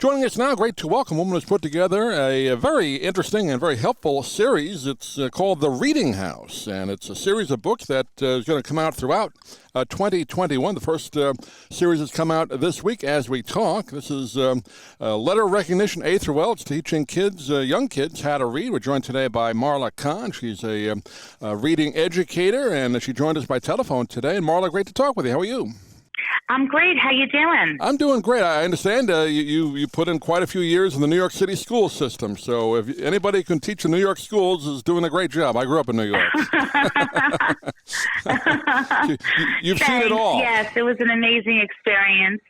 Joining us now, great to welcome a woman who's put together a very interesting and very helpful series. It's called The Reading House, and it's a series of books that is going to come out throughout 2021. The first series has come out this week as we talk. This is letter recognition A through L. It's teaching kids, young kids, how to read. We're joined today by Marla Conn. She's a reading educator, and she joined us by telephone today. And Marla, great to talk with you. How are you? I'm great. How you doing? I'm doing great. I understand you put in quite a few years in the New York City school system. So if anybody can teach the New York schools is doing a great job. I grew up in New York. You've seen it all. Yes, it was an amazing experience.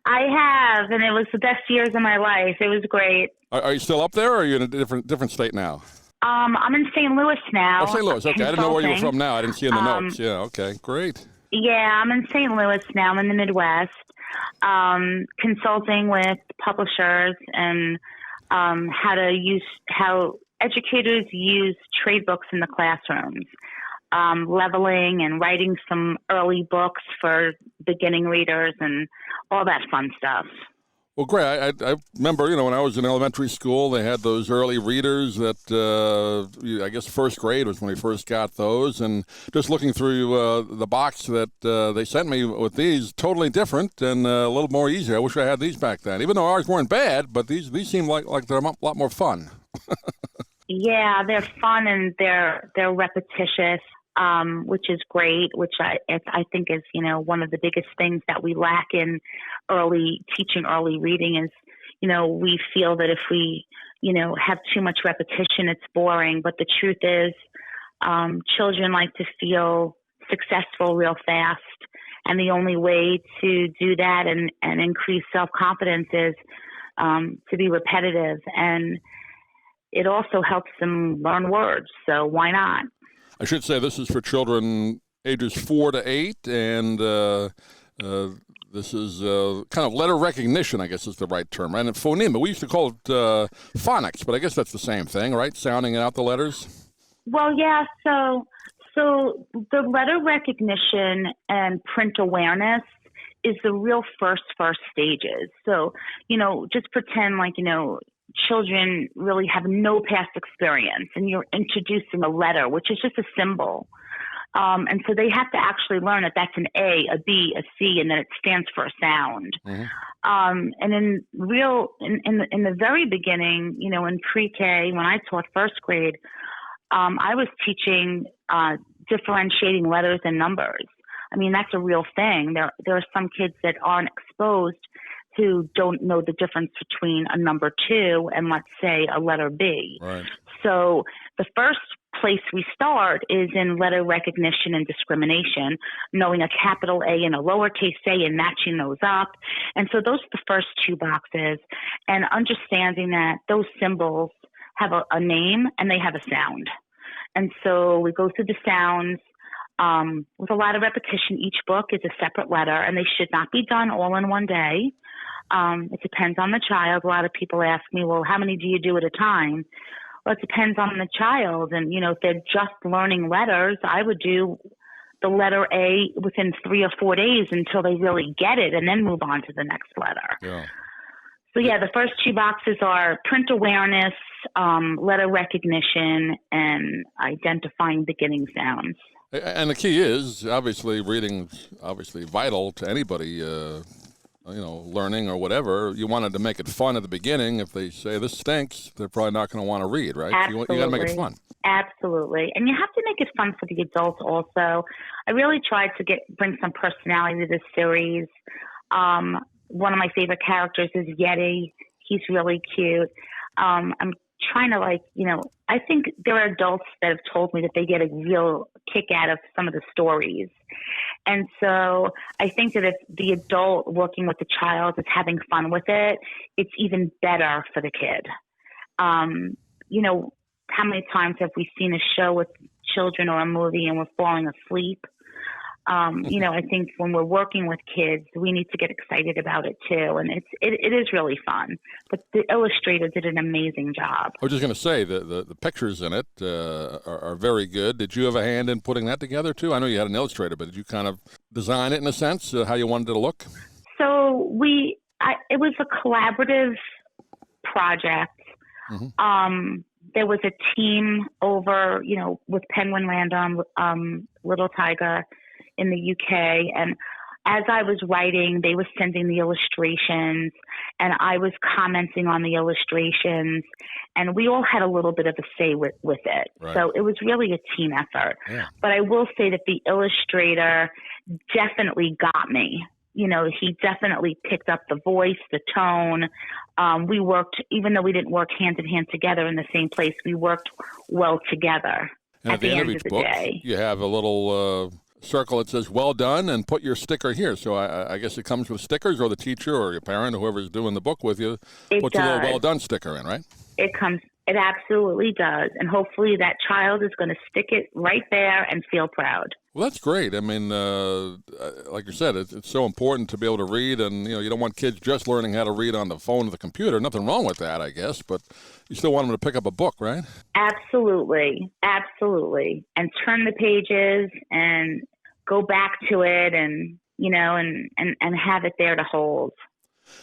I have, and it was the best years of my life. It was great. Are you still up there, or are you in a different state now? I'm in St. Louis now. Oh, St. Louis. Okay, I didn't know where you were from now. I didn't see in the notes. Yeah, okay, great. Yeah, I'm in St. Louis now. I'm in the Midwest, consulting with publishers and how educators use trade books in the classrooms, leveling and writing some early books for beginning readers and all that fun stuff. Well, great. I remember, when I was in elementary school, they had those early readers that, I guess first grade was when we first got those. And just looking through the box that they sent me with these, totally different and a little more easier. I wish I had these back then. Even though ours weren't bad, but these seem like they're a lot more fun. Yeah, they're fun and they're repetitious. Which is great, which I think is, one of the biggest things that we lack in teaching early reading is, we feel that if we, have too much repetition, it's boring. But the truth is, children like to feel successful real fast. And the only way to do that and increase self-confidence is to be repetitive. And it also helps them learn words. So why not? I should say this is for children ages 4 to 8, and this is kind of letter recognition, I guess is the right term, right? And phoneme, we used to call it phonics, but I guess that's the same thing, right? Sounding out the letters? Well, yeah, so the letter recognition and print awareness is the real first stages. So, just pretend like, children really have no past experience and you're introducing a letter, which is just a symbol. And so they have to actually learn that that's an A, a B, a C, and that it stands for a sound. Mm-hmm. And in the very beginning, in pre-K, when I taught first grade, I was teaching differentiating letters and numbers. I mean, that's a real thing. There are some kids that aren't exposed who don't know the difference between a number 2 and, let's say, a letter B. Right. So the first place we start is in letter recognition and discrimination, knowing a capital A and a lowercase a and matching those up. And so those are the first 2 boxes, and understanding that those symbols have a name and they have a sound. And so we go through the sounds. With a lot of repetition, each book is a separate letter, and they should not be done all in one day. It depends on the child. A lot of people ask me, well, how many do you do at a time? Well, it depends on the child. And, if they're just learning letters, I would do the letter A within 3 or 4 days until they really get it and then move on to the next letter. Yeah. So, yeah, the first 2 boxes are print awareness, letter recognition, and identifying beginning sounds. And the key is, obviously, reading's vital to anybody, learning or whatever. You wanted to make it fun at the beginning. If they say this stinks, they're probably not going to want to read, right? Absolutely. You got to make it fun. Absolutely. And you have to make it fun for the adults also. I really tried to bring some personality to this series. One of my favorite characters is Yeti. He's really cute. I'm trying to I think there are adults that have told me that they get a real kick out of some of the stories. And so I think that if the adult working with the child is having fun with it, it's even better for the kid. How many times have we seen a show with children or a movie and we're falling asleep? I think when we're working with kids, we need to get excited about it too. And it is really fun. But the illustrator did an amazing job. I was just going to say, the pictures in it are very good. Did you have a hand in putting that together too? I know you had an illustrator, but did you kind of design it in a sense, how you wanted it to look? So we It was a collaborative project. There was a team over, with Penguin Random, Little Tiger in the UK. And as I was writing, they were sending the illustrations and I was commenting on the illustrations, and we all had a little bit of a say with it. Right. So it was really a team effort. Yeah. But I will say that the illustrator definitely got me. He definitely picked up the voice, the tone. We worked, even though we didn't work hand in hand together in the same place, we worked well together. And at the end of each book, day, you have a little circle that says, well done, and put your sticker here. So I guess it comes with stickers, or the teacher or your parent, whoever's doing the book with you, puts a little well done sticker in, right? It absolutely does. And hopefully that child is going to stick it right there and feel proud. Well, that's great. I mean, like you said, it's so important to be able to read, and you don't want kids just learning how to read on the phone or the computer. Nothing wrong with that, I guess, but you still want them to pick up a book, right? Absolutely, absolutely, and turn the pages and go back to it, and and have it there to hold.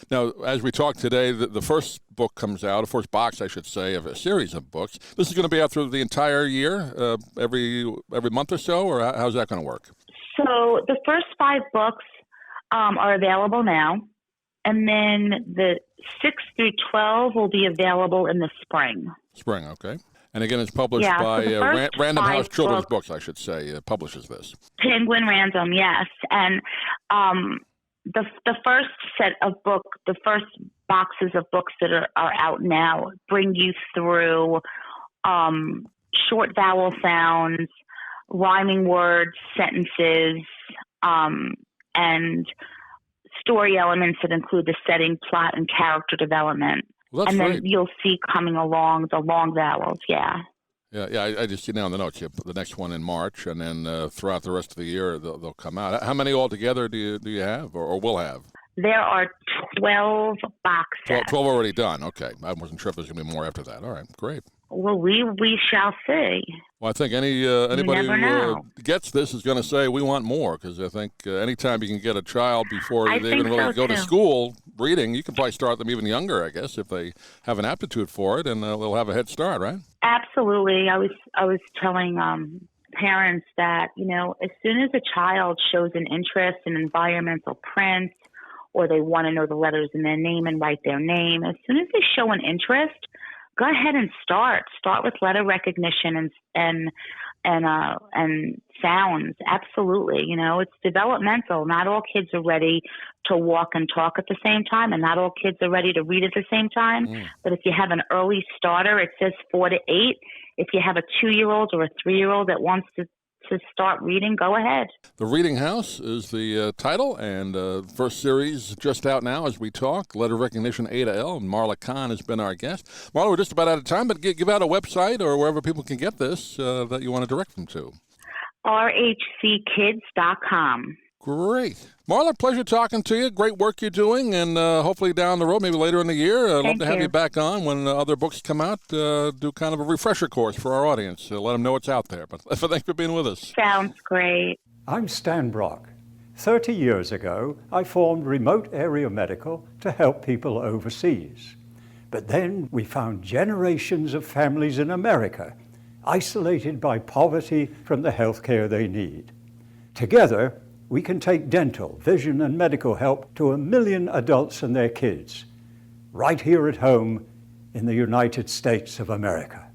Now, as we talk today, the first book comes out, the first box, I should say, of a series of books. This is going to be out through the entire year, every month or so, or how's that going to work? So the first 5 books are available now, and then the 6 through 12 will be available in the spring. Spring, okay. And again, it's published by Random House Children's Books, I should say, publishes this. Penguin Random, yes. And the first set of the first boxes of books that are out now bring you through short vowel sounds, rhyming words, sentences, and story elements that include the setting, plot, and character development. Well, and then great. You'll see coming along the long vowels, yeah. Yeah, I just see now in the notes, you put the next one in March, and then throughout the rest of the year, they'll come out. How many altogether do you have or will have? There are 12 box sets. 12 already done, okay. I wasn't sure if there's going to be more after that. All right, great. Well, we shall see. Well, I think anybody who gets this is going to say we want more, because I think anytime you can get a child before they even really go to school reading, you can probably start them even younger, I guess, if they have an aptitude for it, and they'll have a head start, right? Absolutely. I was telling parents that, as soon as a child shows an interest in environmental prints, or they want to know the letters in their name and write their name, as soon as they show an interest, go ahead and start with letter recognition and sounds. Absolutely. It's developmental. Not all kids are ready to walk and talk at the same time, and not all kids are ready to read at the same time. But if you have an early starter, it says 4 to 8. If you have a 2-year-old or a 3-year-old that wants to start reading, go ahead. The Reading House is the title, and first series just out now as we talk. Letter Recognition A to L, and Marla Conn has been our guest. Marla, we're just about out of time, but give out a website or wherever people can get this that you want to direct them to. rhckids.com. Great. Marla, pleasure talking to you. Great work you're doing, and hopefully down the road, maybe later in the year, I'd love to have you back on when other books come out, do kind of a refresher course for our audience, let them know what's out there. But thanks for being with us. Sounds great. I'm Stan Brock. 30 years ago, I formed Remote Area Medical to help people overseas. But then we found generations of families in America isolated by poverty from the health care they need. Together, we can take dental, vision, and medical help to 1 million adults and their kids, right here at home in the United States of America.